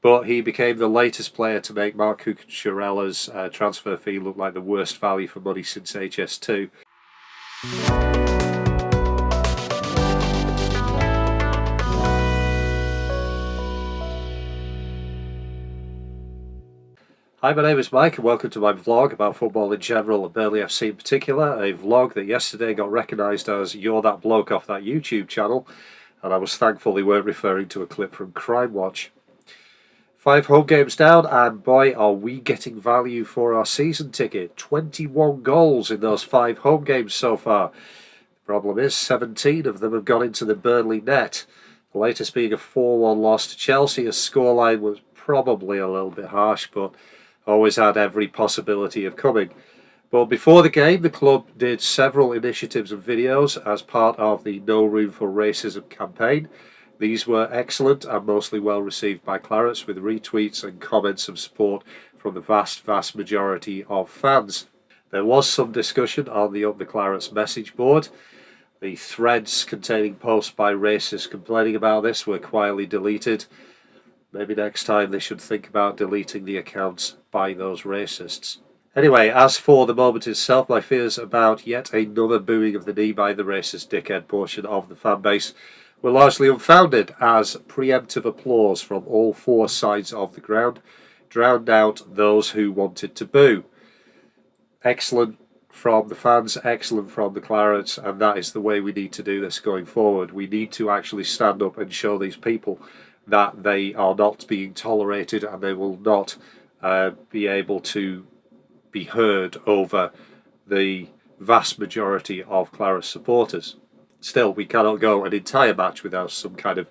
but he became the latest player to make Mark Cucurella's transfer fee look like the worst value for money since HS2. Hi, my name is Mike and welcome to my vlog about football in general and Burnley FC in particular, a vlog that yesterday got recognised as You're That Bloke Off That YouTube channel, and I was thankful they weren't referring to a clip from Crime Watch. 5 home games down, and boy are we getting value for our season ticket. 21 goals in those 5 home games so far. The problem is 17 of them have gone into the Burnley net, the latest being a 4-1 loss to Chelsea. A scoreline was probably a little bit harsh, but always had every possibility of coming. But before the game, the club did several initiatives and videos as part of the No Room for Racism campaign. These were excellent and mostly well received by Clarets, with retweets and comments of support from the vast majority of fans. There was some discussion on the Up the Clarets message board. The threads containing posts by racists complaining about this were quietly deleted. Maybe next time they should think about deleting the accounts by those racists. Anyway, as for the moment itself, my fears about yet another booing of the knee by the racist dickhead portion of the fanbase were largely unfounded, as preemptive applause from all 4 sides of the ground drowned out those who wanted to boo. Excellent from the fans, excellent from the Clarets, and that is the way we need to do this going forward. We need to actually stand up and show these people that they are not being tolerated and they will not be able to be heard over the vast majority of Clarets supporters. Still, we cannot go an entire match without some kind of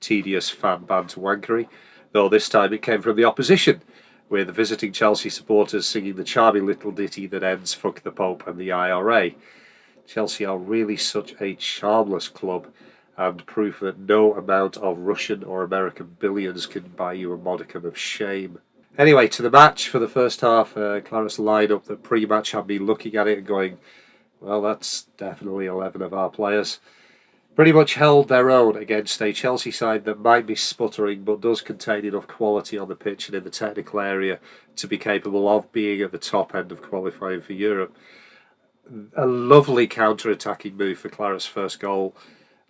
tedious fan banter wankery, though this time it came from the opposition, with the visiting Chelsea supporters singing the charming little ditty that ends "Fuck the Pope and the IRA." Chelsea are really such a charmless club, and proof that no amount of Russian or American billions can buy you a modicum of shame. Anyway, to the match. For the first half, Clarets lineup that pre-match had me looking at it and going, well, that's definitely 11 of our players. Pretty much held their own against a Chelsea side that might be sputtering but does contain enough quality on the pitch and in the technical area to be capable of being at the top end of qualifying for Europe. A lovely counter-attacking move for Clarets' first goal.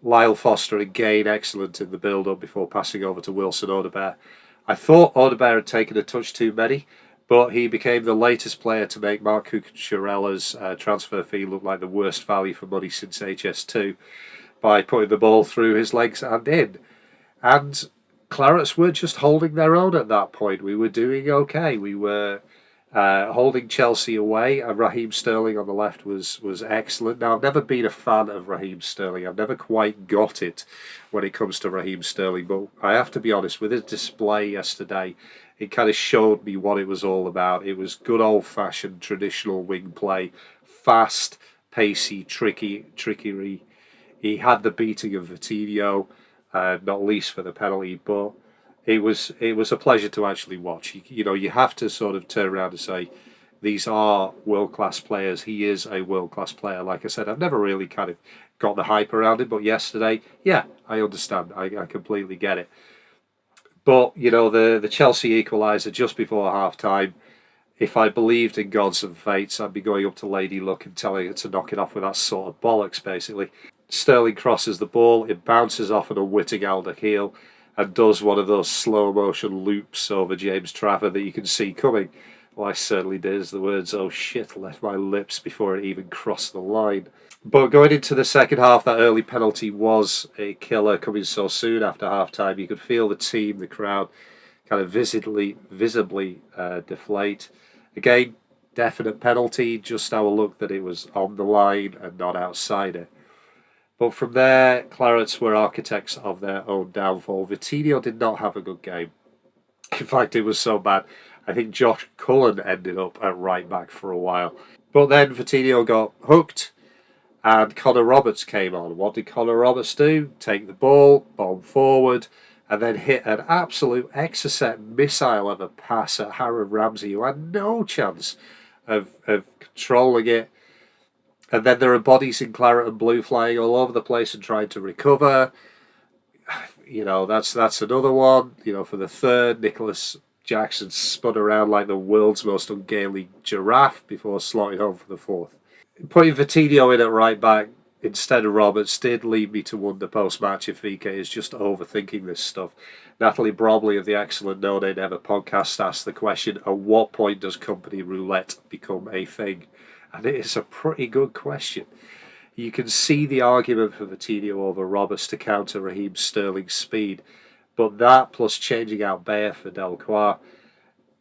Lyle Foster again excellent in the build-up before passing over to Wilson Odobert. I thought Odobert had taken a touch too many, but he became the latest player to make Mark Cucurella's transfer fee look like the worst value for money since HS2 by putting the ball through his legs and in. And Clarets were just holding their own at that point. We were doing okay. We were holding Chelsea away, and Raheem Sterling on the left was excellent. Now, I've never been a fan of Raheem Sterling. I've never quite got it when it comes to Raheem Sterling, but I have to be honest, with his display yesterday, it kind of showed me what it was all about. It was good old-fashioned traditional wing play, fast, pacey, trickery. He had the beating of Vitinho, not least for the penalty, but it was a pleasure to actually watch. You have to sort of turn around and say, these are world-class players. He is a world-class player. Like I said, I've never really kind of got the hype around him, but yesterday, yeah, I understand. I completely get it. But, the Chelsea equaliser just before half-time, if I believed in gods and fates, I'd be going up to Lady Luck and telling her to knock it off with that sort of bollocks, basically. Sterling crosses the ball, it bounces off an unwitting Alderweireld and does one of those slow-motion loops over James Trafford that you can see coming. Well, I certainly did, as the words "oh shit" left my lips before it even crossed the line. But going into the second half, that early penalty was a killer coming so soon after half-time. You could feel the team, the crowd, kind of visibly deflate. Again, definite penalty, just our luck that it was on the line and not outside it. But from there, Clarets were architects of their own downfall. Vitinho did not have a good game. In fact, it was so bad, I think Josh Cullen ended up at right back for a while. But then Vitinho got hooked and Connor Roberts came on. What did Connor Roberts do? Take the ball, bomb forward, and then hit an absolute exocet missile of a pass at Aaron Ramsey, who had no chance of controlling it. And then there are bodies in claret and blue flying all over the place and trying to recover. that's another one. For the third, Nicholas Jackson spun around like the world's most ungainly giraffe before slotting home for the fourth. Putting Vitinho in at right back instead of Roberts did lead me to wonder post-match if VK is just overthinking this stuff. Natalie Bromley of the excellent No Nay Never podcast asked the question, at what point does Kompany Roulette become a thing? And it is a pretty good question. You can see the argument for Vitinho over Roberts to counter Raheem Sterling's speed, but that plus changing out Bayer for Delcroix,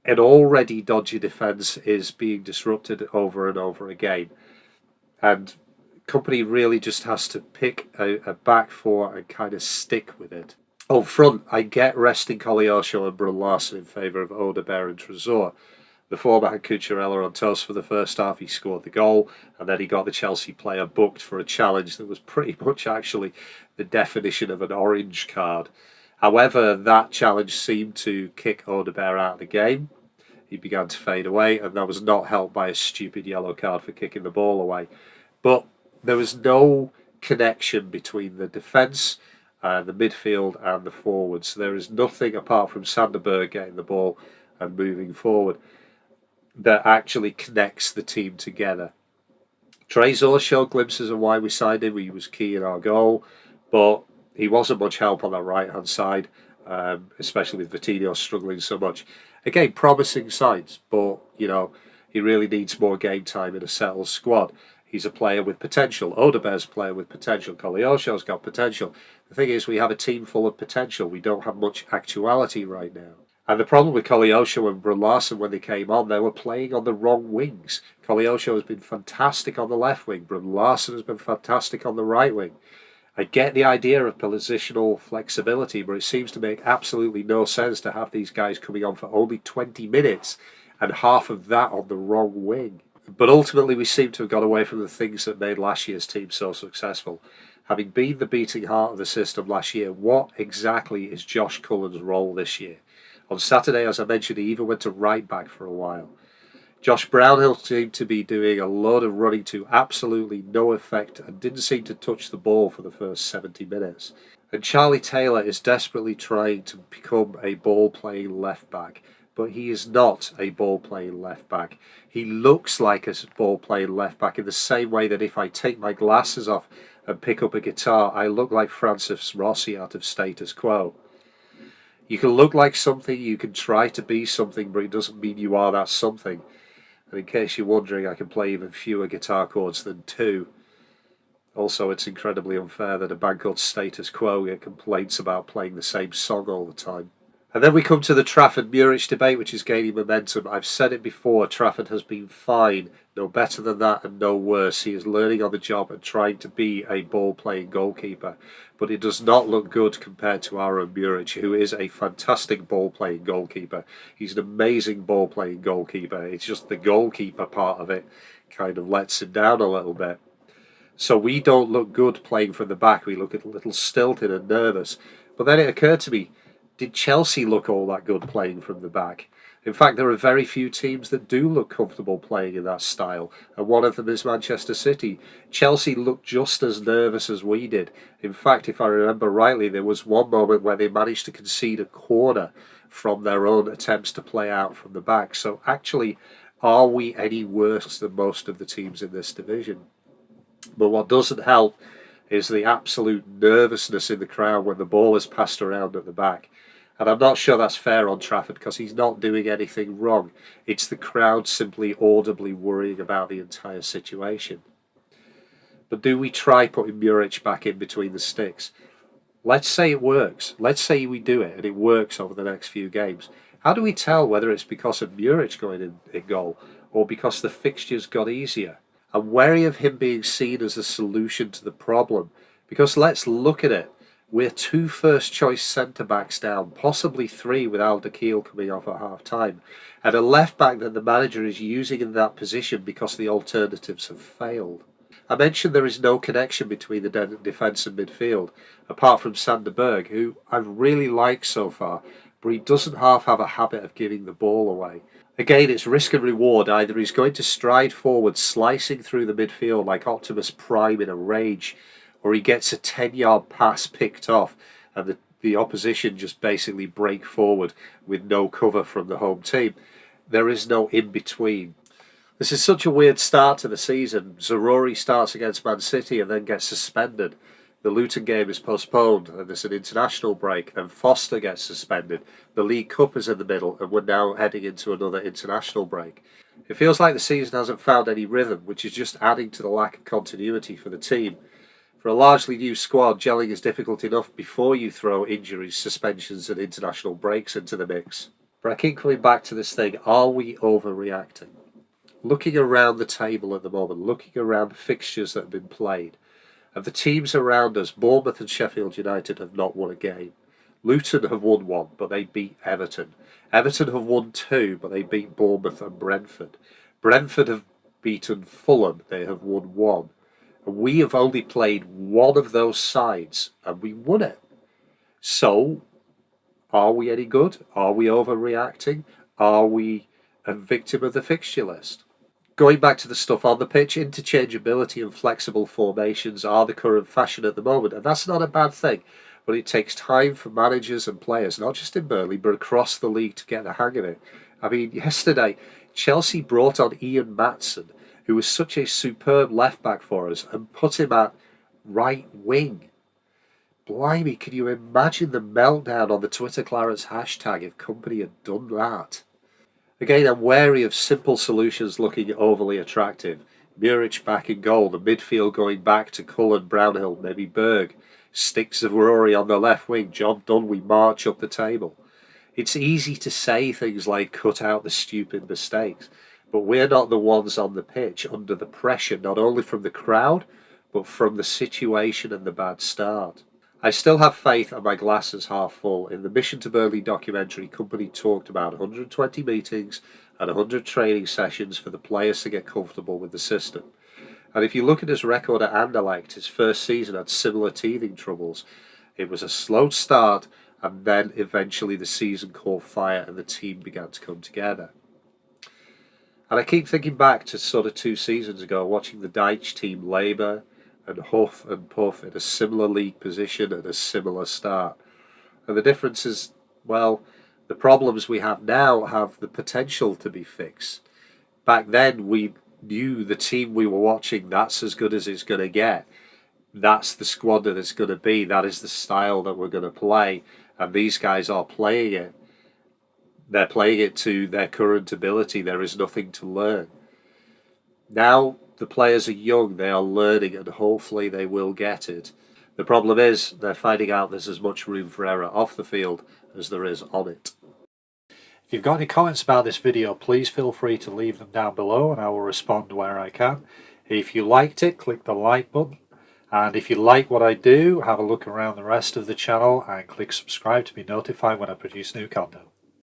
an already dodgy defence is being disrupted over and over again. And Kompany really just has to pick a back four and kind of stick with it. Up front, I get resting Koleosho and Brun Larsen in favour of Odegaard and Trezor. The former had Cucurella on toast for the first half. He scored the goal, and then he got the Chelsea player booked for a challenge that was pretty much actually the definition of an orange card. However, that challenge seemed to kick Odegaard out of the game. He began to fade away, and that was not helped by a stupid yellow card for kicking the ball away. But there was no connection between the defence, the midfield and the forwards. There is nothing apart from Sanderberg getting the ball and moving forward that actually connects the team together. Trezor showed glimpses of why we signed him. He was key in our goal, but he wasn't much help on that right-hand side, especially with Vitinho struggling so much. Again, promising signs, but, he really needs more game time in a settled squad. He's a player with potential. Odegaard's a player with potential. Koleosho's got potential. The thing is, we have a team full of potential. We don't have much actuality right now. And the problem with Koleosho and Brun Larsen when they came on, they were playing on the wrong wings. Koleosho has been fantastic on the left wing. Brun Larsen has been fantastic on the right wing. I get the idea of positional flexibility, but it seems to make absolutely no sense to have these guys coming on for only 20 minutes and half of that on the wrong wing. But ultimately, we seem to have got away from the things that made last year's team so successful. Having been the beating heart of the system last year, what exactly is Josh Cullen's role this year? On Saturday, as I mentioned, he even went to right back for a while. Josh Brownhill seemed to be doing a load of running to absolutely no effect and didn't seem to touch the ball for the first 70 minutes. And Charlie Taylor is desperately trying to become a ball-playing left-back, but he is not a ball-playing left-back. He looks like a ball-playing left-back in the same way that if I take my glasses off and pick up a guitar, I look like Francis Rossi out of Status Quo. You can look like something, you can try to be something, but it doesn't mean you are that something. And in case you're wondering, I can play even fewer guitar chords than two. Also, it's incredibly unfair that a band called Status Quo get complaints about playing the same song all the time. And then we come to the Trafford Muric debate, which is gaining momentum. I've said it before, Trafford has been fine, no better than that and no worse. He is learning on the job and trying to be a ball-playing goalkeeper. But it does not look good compared to Aaron Muric, who is a fantastic ball-playing goalkeeper. He's an amazing ball-playing goalkeeper. It's just the goalkeeper part of it kind of lets him down a little bit. So we don't look good playing from the back. We look a little stilted and nervous. But then it occurred to me, did Chelsea look all that good playing from the back? In fact, there are very few teams that do look comfortable playing in that style, and one of them is Manchester City. Chelsea looked just as nervous as we did. In fact, if I remember rightly, there was one moment where they managed to concede a corner from their own attempts to play out from the back. So actually, are we any worse than most of the teams in this division? But what doesn't help is the absolute nervousness in the crowd when the ball is passed around at the back. And I'm not sure that's fair on Trafford because he's not doing anything wrong. It's the crowd simply audibly worrying about the entire situation. But do we try putting Muric back in between the sticks? Let's say it works. Let's say we do it and it works over the next few games. How do we tell whether it's because of Muric going in goal or because the fixtures got easier? I'm wary of him being seen as a solution to the problem because let's look at it. We're 2 first-choice centre-backs down, possibly 3 with Alderweireld coming off at half-time, and a left-back that the manager is using in that position because the alternatives have failed. I mentioned there is no connection between the defence and midfield, apart from Sanderberg, who I've really liked so far, but he doesn't half have a habit of giving the ball away. Again, it's risk and reward. Either he's going to stride forward, slicing through the midfield like Optimus Prime in a rage, or he gets a 10-yard pass picked off and the opposition just basically break forward with no cover from the home team. There is no in-between. This is such a weird start to the season. Zaroury starts against Man City and then gets suspended. The Luton game is postponed and there's an international break. Then Foster gets suspended. The League Cup is in the middle and we're now heading into another international break. It feels like the season hasn't found any rhythm, which is just adding to the lack of continuity for the team. For a largely new squad, gelling is difficult enough before you throw injuries, suspensions and international breaks into the mix. But I keep coming back to this thing, are we overreacting? Looking around the table at the moment, looking around the fixtures that have been played, of the teams around us, Bournemouth and Sheffield United have not won a game. Luton have won one, but they beat Everton. Everton have won two, but they beat Bournemouth and Brentford. Brentford have beaten Fulham, they have won one. And we have only played one of those sides, and we won it. So, are we any good? Are we overreacting? Are we a victim of the fixture list? Going back to the stuff on the pitch, interchangeability and flexible formations are the current fashion at the moment, and that's not a bad thing. But it takes time for managers and players, not just in Burnley, but across the league to get the hang of it. I mean, yesterday, Chelsea brought on Ian Maatson, who was such a superb left-back for us, and put him at right wing. Blimey, can you imagine the meltdown on the Twitter Clarets hashtag if Kompany had done that? Again, I'm wary of simple solutions looking overly attractive. Muric back in goal, the midfield going back to Cullen, Brownhill, maybe Berg. Sticks of Rory on the left wing, job done, we march up the table. It's easy to say things like cut out the stupid mistakes, but we're not the ones on the pitch under the pressure, not only from the crowd, but from the situation and the bad start. I still have faith and my glass is half full. In the Mission to Burnley documentary, Kompany talked about 120 meetings and 100 training sessions for the players to get comfortable with the system. And if you look at his record at Anderlecht, his first season had similar teething troubles. It was a slow start and then eventually the season caught fire and the team began to come together. And I keep thinking back to sort of 2 seasons ago, watching the Dyche team labour and huff and puff in a similar league position and a similar start. And the difference is, well, the problems we have now have the potential to be fixed. Back then, we knew the team we were watching, that's as good as it's going to get. That's the squad that it's going to be. That is the style that we're going to play. And these guys are playing it. They're playing it to their current ability. There is nothing to learn. Now, the players are young, they are learning, and hopefully they will get it. The problem is, they're finding out there's as much room for error off the field as there is on it. If you've got any comments about this video, please feel free to leave them down below and I will respond where I can. If you liked it, click the like button. And if you like what I do, have a look around the rest of the channel and click subscribe to be notified when I produce new content.